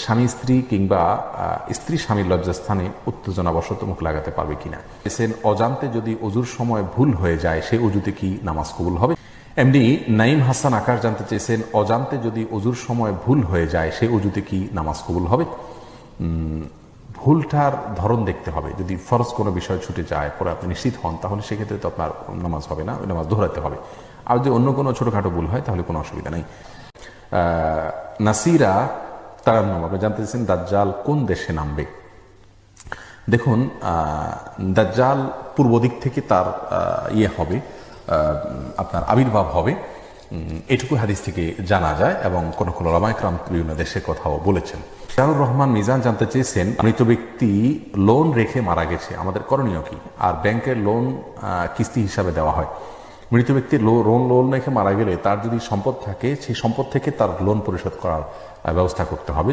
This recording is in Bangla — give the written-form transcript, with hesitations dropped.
স্বামী স্ত্রী কিংবা স্ত্রী স্বামীর লজ্জাস্থানে উত্তেজনাবশত মুখ লাগাতে পারবে কিনা। অজান্তে যদি অজুর সময় ভুল হয়ে যায় সেই অজুতে কি নামাজ কবুল হবে। এমডি নাইম হাসান আকাশ জানতে চেয়েছেন, অজান্তে যদি অজুর সময় ভুল হয়ে যায় সেই অজুতে কি নামাজ কবুল হবে। ভুলটার ধরন দেখতে হবে। যদি ফরজ কোনো বিষয় ছুটে যায় পরে আপনি নিশ্চিত হন তাহলে সেক্ষেত্রে তো আপনার নামাজ হবে না, ওই নামাজ দোহরাতে হবে। আর যদি অন্য কোনো ছোটখাটো ভুল হয় তাহলে কোনো অসুবিধা নেই। নাসিরা তারান্নম আপনি জানতে চাইছেন দাজ্জাল কোন দেশে নামবে। দেখুন, দাজ্জাল পূর্ব দিক থেকে তার হবে, আপনার আবির্ভাব হবে, এটুকু হাদিস থেকে জানা যায় এবং কোন কোন উলামা ইকরাম বিভিন্ন দেশের কথাও বলেছেন। শাহুর রহমান মিজান জানতে চেয়েছেন, মৃত ব্যক্তি লোন রেখে মারা গেছে, আমাদের করণীয় কি। আর ব্যাংকের লোন কিস্তি হিসাবে দেওয়া হয়। মৃত ব্যক্তির লোন রেখে মারা গেলে তার যদি সম্পদ থাকে সেই সম্পদ থেকে তার লোন পরিশোধ করার ব্যবস্থা করতে হবে।